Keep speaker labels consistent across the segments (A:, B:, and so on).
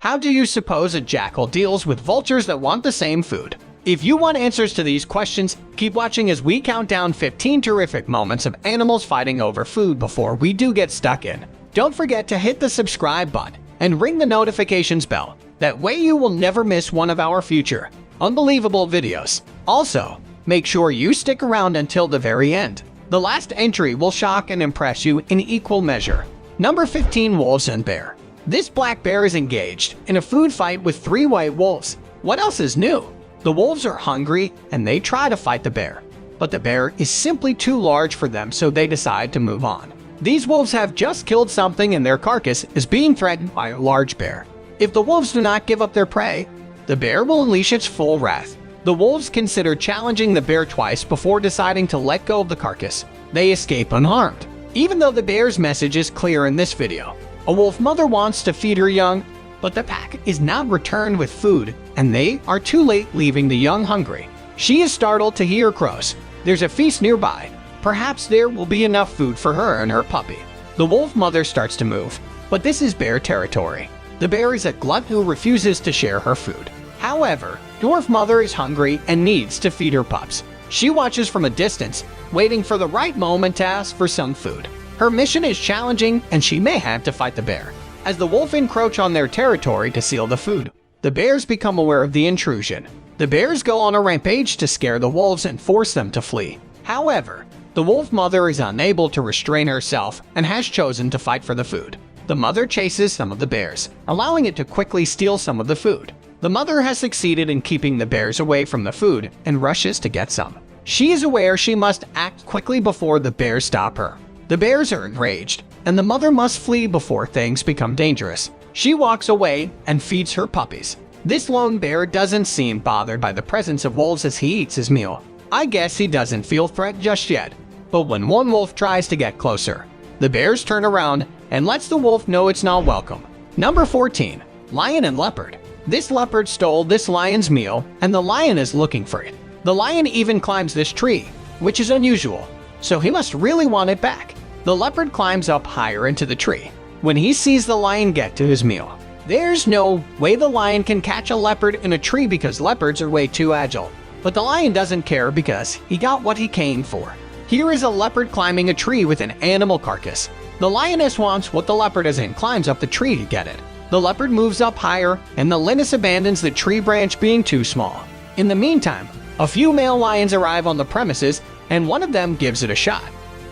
A: How do you suppose a jackal deals with vultures that want the same food? If you want answers to these questions, keep watching as we count down 15 terrific moments of animals fighting over food before we do get stuck in. Don't forget to hit the subscribe button and ring the notifications bell. That way you will never miss one of our future unbelievable videos. Also, make sure you stick around until the very end. The last entry will shock and impress you in equal measure. Number 15. Wolves and Bear. This black bear is engaged in a food fight with 3 white wolves. What else is new? The wolves are hungry and they try to fight the bear, but the bear is simply too large for them, so they decide to move on. These wolves have just killed something and their carcass is being threatened by a large bear. If the wolves do not give up their prey, the bear will unleash its full wrath. The wolves consider challenging the bear twice before deciding to let go of the carcass. They escape unharmed. Even though the bear's message is clear in this video, a wolf mother wants to feed her young, but the pack is not returned with food, and they are too late, leaving the young hungry. She is startled to hear crows. There's a feast nearby. Perhaps there will be enough food for her and her puppy. The wolf mother starts to move, but this is bear territory. The bear is a glut who refuses to share her food. However, dwarf mother is hungry and needs to feed her pups. She watches from a distance, waiting for the right moment to ask for some food. Her mission is challenging and she may have to fight the bear. As the wolf encroach on their territory to steal the food, the bears become aware of the intrusion. The bears go on a rampage to scare the wolves and force them to flee. However, the wolf mother is unable to restrain herself and has chosen to fight for the food. The mother chases some of the bears, allowing it to quickly steal some of the food. The mother has succeeded in keeping the bears away from the food and rushes to get some. She is aware she must act quickly before the bears stop her. The bears are enraged, and the mother must flee before things become dangerous. She walks away and feeds her puppies. This lone bear doesn't seem bothered by the presence of wolves as he eats his meal. I guess he doesn't feel threat just yet. But when one wolf tries to get closer, the bears turn around and lets the wolf know it's not welcome. Number 14. Lion and Leopard. This leopard stole this lion's meal, and the lion is looking for it. The lion even climbs this tree, which is unusual, so he must really want it back. The leopard climbs up higher into the tree. When he sees the lion get to his meal, there's no way the lion can catch a leopard in a tree because leopards are way too agile. But the lion doesn't care because he got what he came for. Here is a leopard climbing a tree with an animal carcass. The lioness wants what the leopard is and climbs up the tree to get it. The leopard moves up higher and the lioness abandons the tree branch, being too small. In the meantime, a few male lions arrive on the premises and one of them gives it a shot.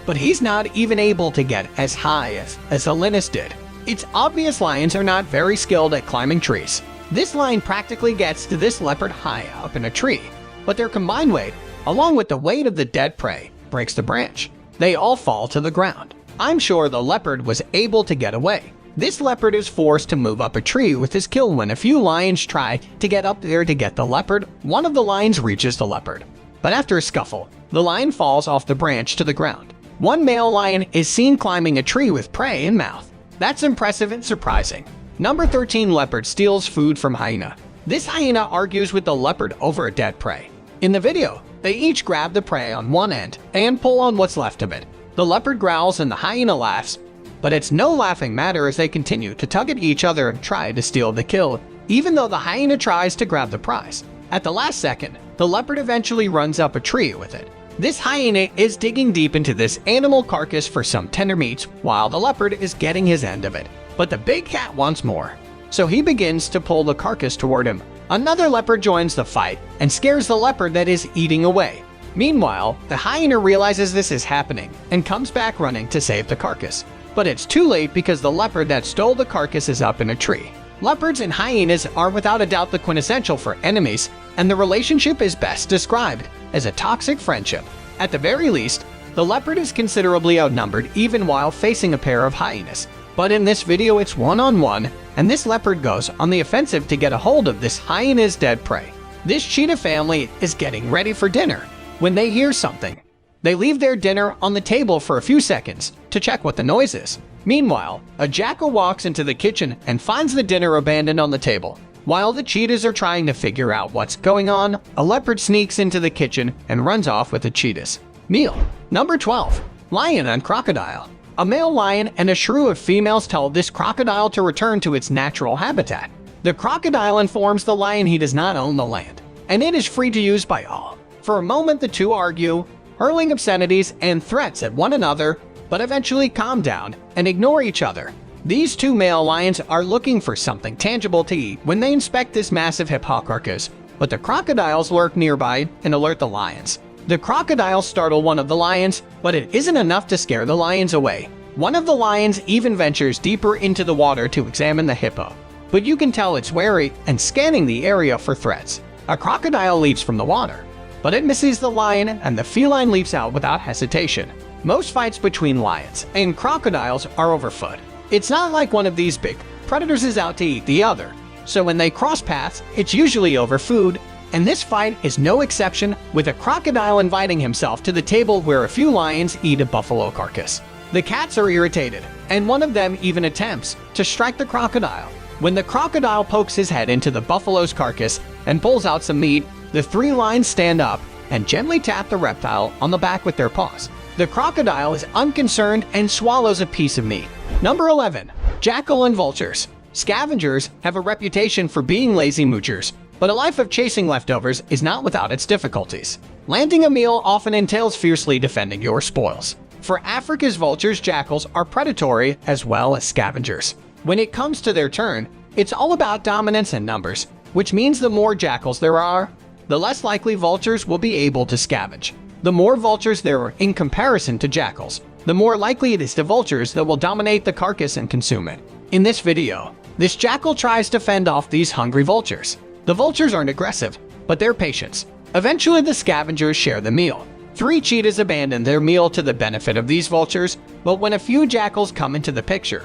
A: But he's not even able to get as high as the lioness did. It's obvious lions are not very skilled at climbing trees. This lion practically gets to this leopard high up in a tree, but their combined weight, along with the weight of the dead prey, breaks the branch. They all fall to the ground. I'm sure the leopard was able to get away. This leopard is forced to move up a tree with his kill. When a few lions try to get up there to get the leopard, one of the lions reaches the leopard. But after a scuffle, the lion falls off the branch to the ground. One male lion is seen climbing a tree with prey in mouth. That's impressive and surprising. Number 13. Leopard steals food from hyena. This hyena argues with the leopard over a dead prey. In the video, they each grab the prey on one end and pull on what's left of it. The leopard growls and the hyena laughs, but it's no laughing matter as they continue to tug at each other and try to steal the kill, even though the hyena tries to grab the prize. At the last second, the leopard eventually runs up a tree with it. This hyena is digging deep into this animal carcass for some tender meats, while the leopard is getting his end of it. But the big cat wants more, so he begins to pull the carcass toward him. Another leopard joins the fight and scares the leopard that is eating away. Meanwhile, the hyena realizes this is happening and comes back running to save the carcass. But it's too late because the leopard that stole the carcass is up in a tree. Leopards and hyenas are without a doubt the quintessential for enemies, and the relationship is best described as a toxic friendship. At the very least, the leopard is considerably outnumbered even while facing a pair of hyenas. But in this video it's one-on-one, and this leopard goes on the offensive to get a hold of this hyena's dead prey. This cheetah family is getting ready for dinner when they hear something. They leave their dinner on the table for a few seconds to check what the noise is. Meanwhile, a jackal walks into the kitchen and finds the dinner abandoned on the table. While the cheetahs are trying to figure out what's going on, a leopard sneaks into the kitchen and runs off with the cheetahs' meal. Number 12. Lion and Crocodile. A male lion and a shrew of females tell this crocodile to return to its natural habitat. The crocodile informs the lion he does not own the land, and it is free to use by all. For a moment the two argue, hurling obscenities and threats at one another, but eventually calm down and ignore each other. These two male lions are looking for something tangible to eat when they inspect this massive hippo carcass, but the crocodiles lurk nearby and alert the lions. The crocodiles startle one of the lions, but it isn't enough to scare the lions away. One of the lions even ventures deeper into the water to examine the hippo, but you can tell it's wary and scanning the area for threats. A crocodile leaps from the water, but it misses the lion and the feline leaps out without hesitation. Most fights between lions and crocodiles are over food. It's not like one of these big predators is out to eat the other, so when they cross paths, it's usually over food, and this fight is no exception, with a crocodile inviting himself to the table where a few lions eat a buffalo carcass. The cats are irritated, and one of them even attempts to strike the crocodile. When the crocodile pokes his head into the buffalo's carcass and pulls out some meat, the three lions stand up and gently tap the reptile on the back with their paws. The crocodile is unconcerned and swallows a piece of meat. Number 11. Jackal and vultures. Scavengers have a reputation for being lazy moochers, but a life of chasing leftovers is not without its difficulties. Landing a meal often entails fiercely defending your spoils. For Africa's vultures, jackals are predatory as well as scavengers. When it comes to their turn, it's all about dominance and numbers, which means the more jackals there are, the less likely vultures will be able to scavenge. The more vultures there are in comparison to jackals, the more likely it is the vultures that will dominate the carcass and consume it. In this video, this jackal tries to fend off these hungry vultures. The vultures aren't aggressive, but they're patient. Eventually the scavengers share the meal. 3 cheetahs abandon their meal to the benefit of these vultures, but when a few jackals come into the picture,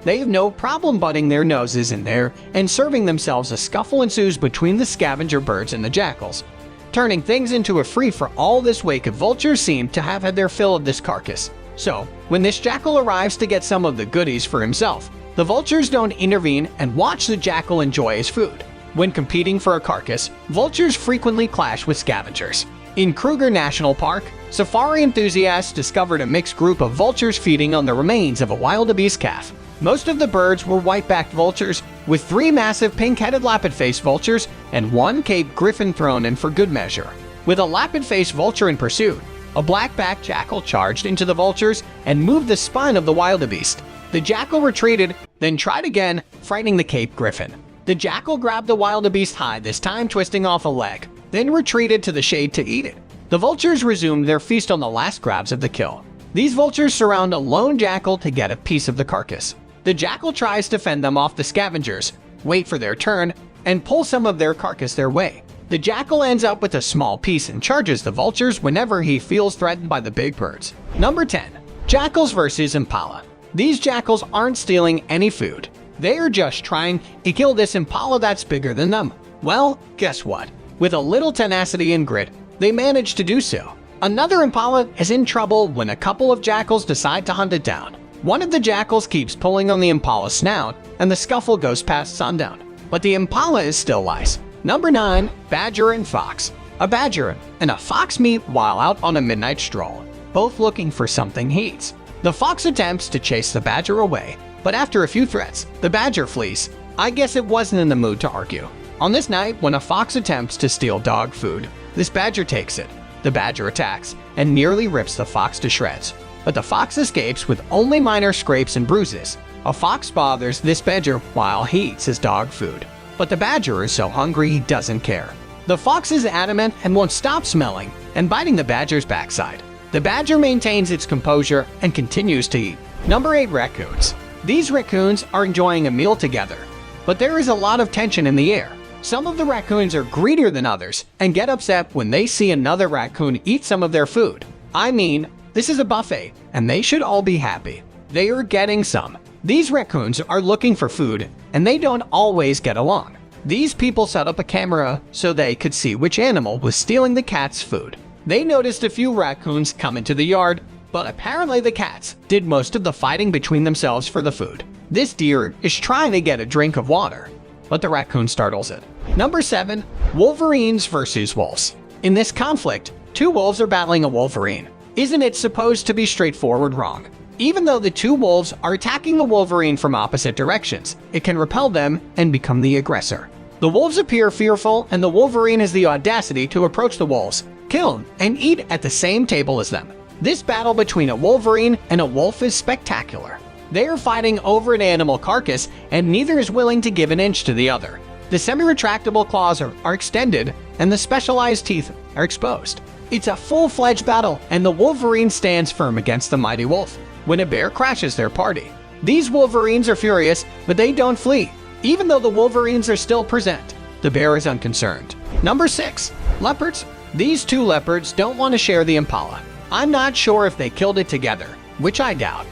A: they have no problem butting their noses in there and serving themselves. A scuffle ensues between the scavenger birds and the jackals, turning things into a free-for-all. This wake of vultures seem to have had their fill of this carcass. So, when this jackal arrives to get some of the goodies for himself, the vultures don't intervene and watch the jackal enjoy his food. When competing for a carcass, vultures frequently clash with scavengers. In Kruger National Park, safari enthusiasts discovered a mixed group of vultures feeding on the remains of a wildebeest calf. Most of the birds were white-backed vultures, with 3 massive pink-headed lapid-faced vultures and 1 Cape griffon thrown in for good measure. With a lapid-faced vulture in pursuit, a black-backed jackal charged into the vultures and moved the spine of the wildebeest. The jackal retreated, then tried again, frightening the Cape griffon. The jackal grabbed the wildebeest hide, this time twisting off a leg, then retreated to the shade to eat it. The vultures resumed their feast on the last grabs of the kill. These vultures surround a lone jackal to get a piece of the carcass. The jackal tries to fend them off the scavengers, wait for their turn, and pull some of their carcass their way. The jackal ends up with a small piece and charges the vultures whenever he feels threatened by the big birds. Number 10. Jackals versus impala. These jackals aren't stealing any food. They are just trying to kill this impala that's bigger than them. Well, guess what? With a little tenacity and grit, they manage to do so. Another impala is in trouble when a couple of jackals decide to hunt it down. One of the jackals keeps pulling on the impala's snout, and the scuffle goes past sundown. But the impala is still lies. Number 9. Badger and fox. A badger and a fox meet while out on a midnight stroll, both looking for something he eats. The fox attempts to chase the badger away, but after a few threats, the badger flees. I guess it wasn't in the mood to argue. On this night, when a fox attempts to steal dog food, this badger takes it. The badger attacks and nearly rips the fox to shreds, but the fox escapes with only minor scrapes and bruises. A fox bothers this badger while he eats his dog food, but the badger is so hungry he doesn't care. The fox is adamant and won't stop smelling and biting the badger's backside. The badger maintains its composure and continues to eat. Number 8. Raccoons. These raccoons are enjoying a meal together, but there is a lot of tension in the air. Some of the raccoons are greedier than others and get upset when they see another raccoon eat some of their food. I mean, this is a buffet, and they should all be happy. They are getting some. These raccoons are looking for food, and they don't always get along. These people set up a camera so they could see which animal was stealing the cat's food. They noticed a few raccoons come into the yard, but apparently the cats did most of the fighting between themselves for the food. This deer is trying to get a drink of water, but the raccoon startles it. Number 7. Wolverines versus wolves. In this conflict, 2 wolves are battling a wolverine. Isn't it supposed to be straightforward wrong? Even though the two wolves are attacking the wolverine from opposite directions, it can repel them and become the aggressor. The wolves appear fearful, and the wolverine has the audacity to approach the wolves, kill them, and eat at the same table as them. This battle between a wolverine and a wolf is spectacular. They are fighting over an animal carcass, and neither is willing to give an inch to the other. The semi-retractable claws are extended, and the specialized teeth are exposed. It's a full-fledged battle, and the wolverine stands firm against the mighty wolf when a bear crashes their party. These wolverines are furious, but they don't flee. Even though the wolverines are still present, the bear is unconcerned. Number 6. Leopards. These two leopards don't want to share the impala. I'm not sure if they killed it together, which I doubt.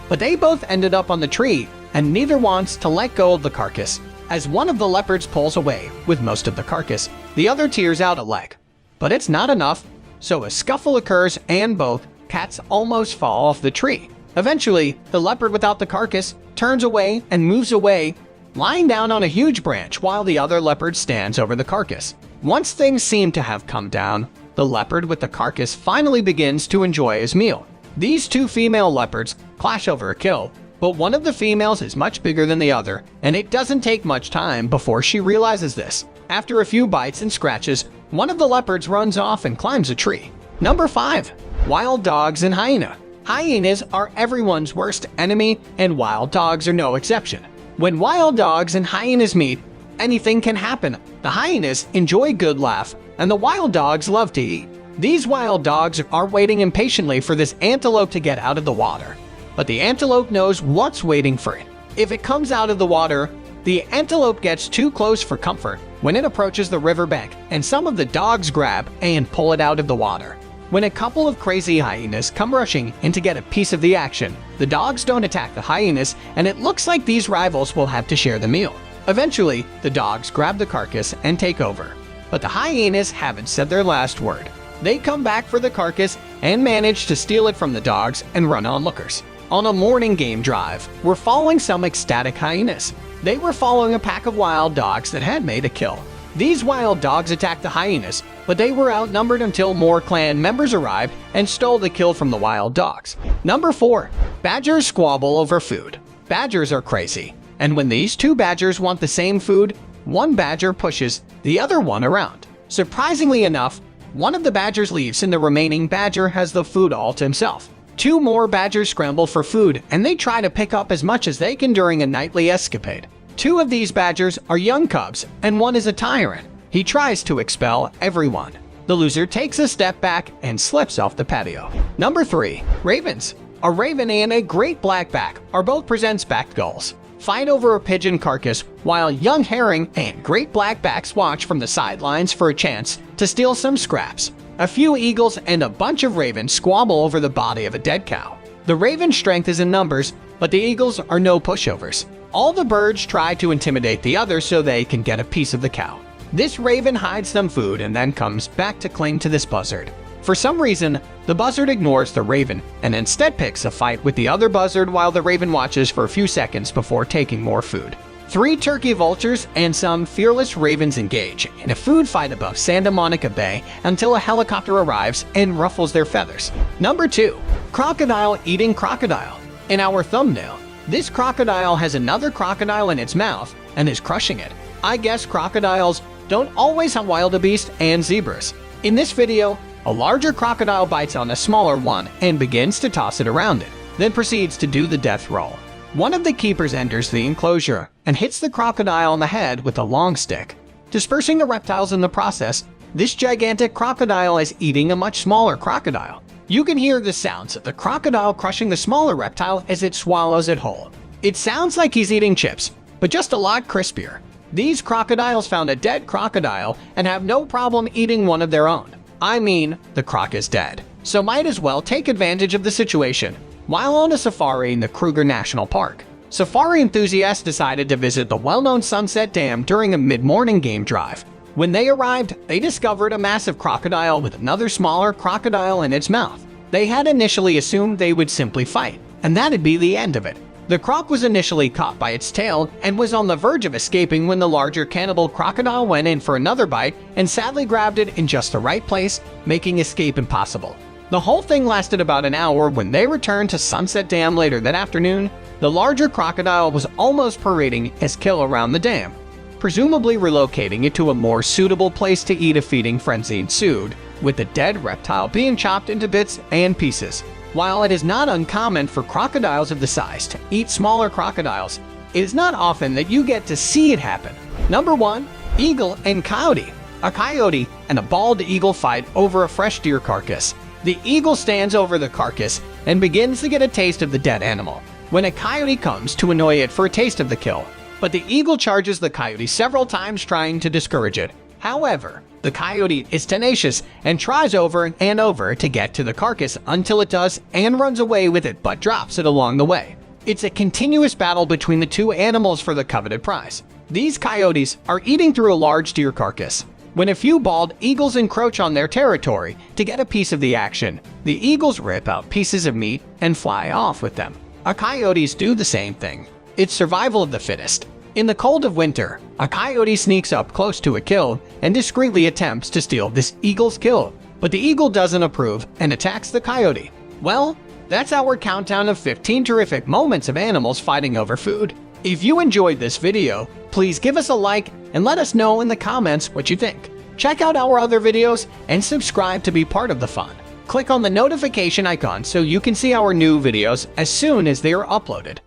A: But they both ended up on the tree, and neither wants to let go of the carcass. As one of the leopards pulls away with most of the carcass, the other tears out a leg. But it's not enough, so a scuffle occurs and both cats almost fall off the tree. Eventually, the leopard without the carcass turns away and moves away, lying down on a huge branch while the other leopard stands over the carcass. Once things seem to have calmed down, the leopard with the carcass finally begins to enjoy his meal. These two female leopards clash over a kill, but one of the females is much bigger than the other, and it doesn't take much time before she realizes this. After a few bites and scratches, one of the leopards runs off and climbs a tree. Number 5. Wild dogs and hyena. Hyenas are everyone's worst enemy, and wild dogs are no exception. When wild dogs and hyenas meet, anything can happen. The hyenas enjoy a good laugh, and the wild dogs love to eat. These wild dogs are waiting impatiently for this antelope to get out of the water. But the antelope knows what's waiting for it. If it comes out of the water, the antelope gets too close for comfort when it approaches the riverbank, and some of the dogs grab and pull it out of the water. When a couple of crazy hyenas come rushing in to get a piece of the action, the dogs don't attack the hyenas, and it looks like these rivals will have to share the meal. Eventually, the dogs grab the carcass and take over. But the hyenas haven't said their last word. They come back for the carcass and manage to steal it from the dogs and run onlookers. On a morning game drive, we're following some ecstatic hyenas. They were following a pack of wild dogs that had made a kill. These wild dogs attacked the hyenas, but they were outnumbered until more clan members arrived and stole the kill from the wild dogs. Number 4. Badgers squabble over food. Badgers are crazy, and when these two badgers want the same food, one badger pushes the other one around. Surprisingly enough, one of the badgers leaves and the remaining badger has the food all to himself. Two more badgers scramble for food, and they try to pick up as much as they can during a nightly escapade. Two of these badgers are young cubs, and one is a tyrant. He tries to expel everyone. The loser takes a step back and slips off the patio. Number 3. Ravens. A raven and a great blackback are both present spectacles. Fight over a pigeon carcass while young herring and great blackbacks watch from the sidelines for a chance to steal some scraps. A few eagles and a bunch of ravens squabble over the body of a dead cow. The raven's strength is in numbers, but the eagles are no pushovers. All the birds try to intimidate the others so they can get a piece of the cow. This raven hides some food and then comes back to cling to this buzzard. For some reason, the buzzard ignores the raven and instead picks a fight with the other buzzard while the raven watches for a few seconds before taking more food. 3 turkey vultures and some fearless ravens engage in a food fight above Santa Monica Bay until a helicopter arrives and ruffles their feathers. Number 2. Crocodile eating crocodile. In our thumbnail, this crocodile has another crocodile in its mouth and is crushing it. I guess crocodiles don't always hunt wildebeest and zebras. In this video, a larger crocodile bites on a smaller one and begins to toss it around it, then proceeds to do the death roll. One of the keepers enters the enclosure and hits the crocodile on the head with a long stick, dispersing the reptiles in the process. This gigantic crocodile is eating a much smaller crocodile. You can hear the sounds of the crocodile crushing the smaller reptile as it swallows it whole. It sounds like he's eating chips, but just a lot crispier. These crocodiles found a dead crocodile and have no problem eating one of their own. I mean, the croc is dead, so might as well take advantage of the situation. While on a safari in the Kruger National Park, safari enthusiasts decided to visit the well-known Sunset Dam during a mid-morning game drive. When they arrived, they discovered a massive crocodile with another smaller crocodile in its mouth. They had initially assumed they would simply fight, and that'd be the end of it. The croc was initially caught by its tail and was on the verge of escaping when the larger cannibal crocodile went in for another bite and sadly grabbed it in just the right place, making escape impossible. The whole thing lasted about an hour. When they returned to Sunset Dam later that afternoon, the larger crocodile was almost parading his kill around the dam. Presumably relocating it to a more suitable place to eat. A feeding frenzy ensued, with the dead reptile being chopped into bits and pieces. While it is not uncommon for crocodiles of the size to eat smaller crocodiles, it is not often that you get to see it happen. Number 1. Eagle and coyote. A coyote and a bald eagle fight over a fresh deer carcass. The eagle stands over the carcass and begins to get a taste of the dead animal, when a coyote comes to annoy it for a taste of the kill. But the eagle charges the coyote several times, trying to discourage it. However, the coyote is tenacious and tries over and over to get to the carcass until it does and runs away with it, but drops it along the way. It's a continuous battle between the two animals for the coveted prize. These coyotes are eating through a large deer carcass. When a few bald eagles encroach on their territory to get a piece of the action, the eagles rip out pieces of meat and fly off with them. Coyotes do the same thing. It's survival of the fittest. In the cold of winter, a coyote sneaks up close to a kill and discreetly attempts to steal this eagle's kill. But the eagle doesn't approve and attacks the coyote. Well, that's our countdown of 15 terrific moments of animals fighting over food. If you enjoyed this video, please give us a like and let us know in the comments what you think. Check out our other videos and subscribe to be part of the fun. Click on the notification icon so you can see our new videos as soon as they are uploaded.